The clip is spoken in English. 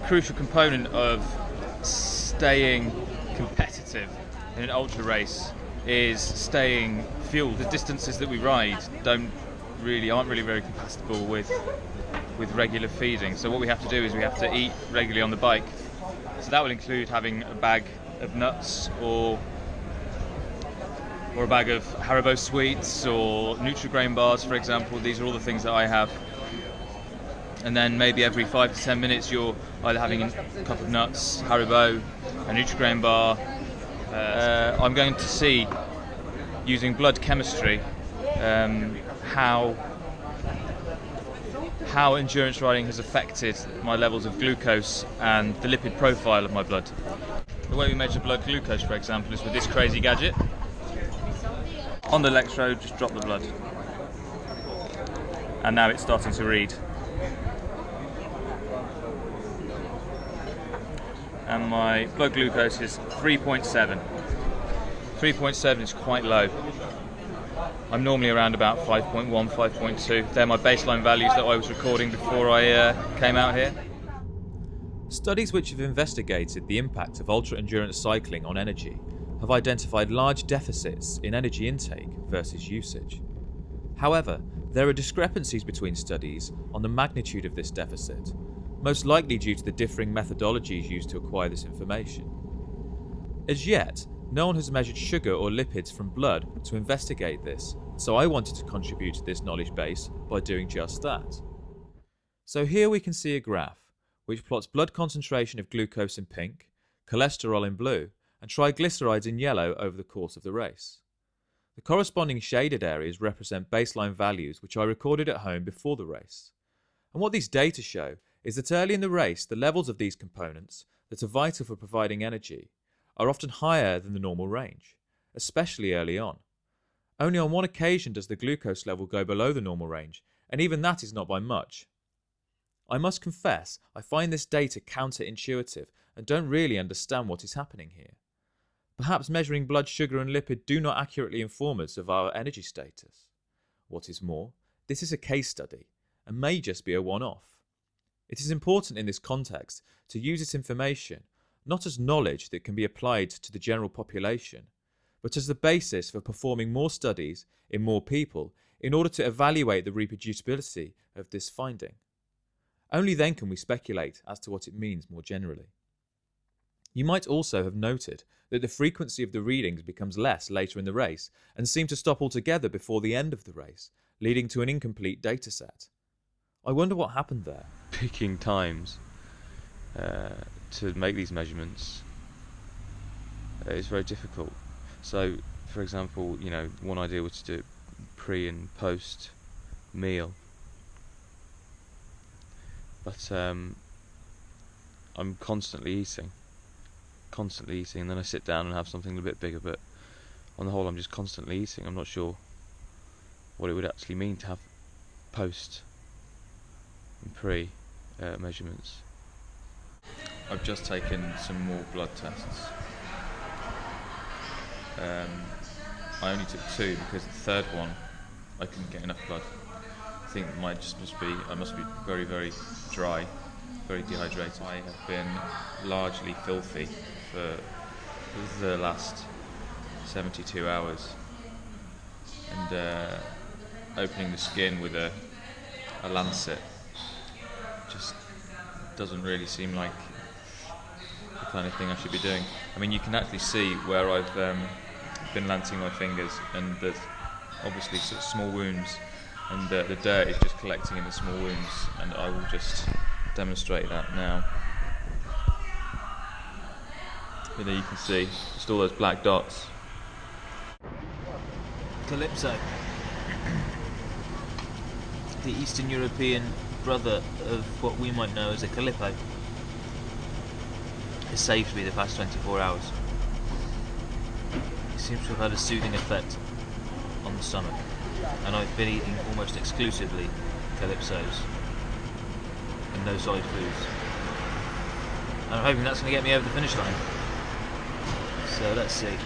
crucial component of staying competitive in an ultra race is staying fueled. The distances that we ride aren't really very compatible with regular feeding. So what we have to do is we have to eat regularly on the bike. So that will include having a bag of nuts or a bag of Haribo sweets or Nutri-Grain bars, for example. These are all the things that I have. And then maybe every 5 to 10 minutes you're either having a cup of nuts, Haribo, a Nutri-Grain bar. I'm going to see, using blood chemistry, how endurance riding has affected my levels of glucose and the lipid profile of my blood. The way we measure blood glucose, for example, is with this crazy gadget. On the electrode, just drop the blood. And now it's starting to read. And my blood glucose is 3.7. 3.7 is quite low. I'm normally around about 5.1, 5.2. They're my baseline values that I was recording before I came out here. Studies which have investigated the impact of ultra-endurance cycling on energy have identified large deficits in energy intake versus usage. However, there are discrepancies between studies on the magnitude of this deficit, most likely due to the differing methodologies used to acquire this information. As yet, no one has measured sugar or lipids from blood to investigate this, so I wanted to contribute to this knowledge base by doing just that. So here we can see a graph which plots blood concentration of glucose in pink, cholesterol in blue, and triglycerides in yellow over the course of the race. The corresponding shaded areas represent baseline values which I recorded at home before the race. And what these data show is that early in the race, the levels of these components that are vital for providing energy are often higher than the normal range, especially early on. Only on one occasion does the glucose level go below the normal range, and even that is not by much. I must confess, I find this data counterintuitive and don't really understand what is happening here. Perhaps measuring blood sugar and lipid do not accurately inform us of our energy status. What is more, this is a case study and may just be a one-off. It is important in this context to use this information not as knowledge that can be applied to the general population, but as the basis for performing more studies in more people in order to evaluate the reproducibility of this finding. Only then can we speculate as to what it means more generally. You might also have noted that the frequency of the readings becomes less later in the race and seem to stop altogether before the end of the race, leading to an incomplete dataset. I wonder what happened there. Picking times to make these measurements is very difficult. So, for example, one idea was to do pre and post meal, but I'm constantly eating, and then I sit down and have something a bit bigger, but on the whole I'm just constantly eating. I'm not sure what it would actually mean to have post and pre measurements. I've just taken some more blood tests. I only took 2 because the third one I couldn't get enough blood. I think I must be very, very dry, very dehydrated. I have been largely filthy for the last 72 hours, and opening the skin with a lancet just doesn't really seem like the kind of thing I should be doing. I mean, you can actually see where I've been lancing my fingers, and there's obviously sort of small wounds, and the dirt is just collecting in the small wounds, and I will just demonstrate that now. You can see just all those black dots. Calypso, the Eastern European brother of what we might know as a Calippo, has saved me the past 24 hours. It seems to have had a soothing effect on the stomach, and I've been eating almost exclusively Calypsos and no solid foods, and I'm hoping that's going to get me over the finish line. So let's see.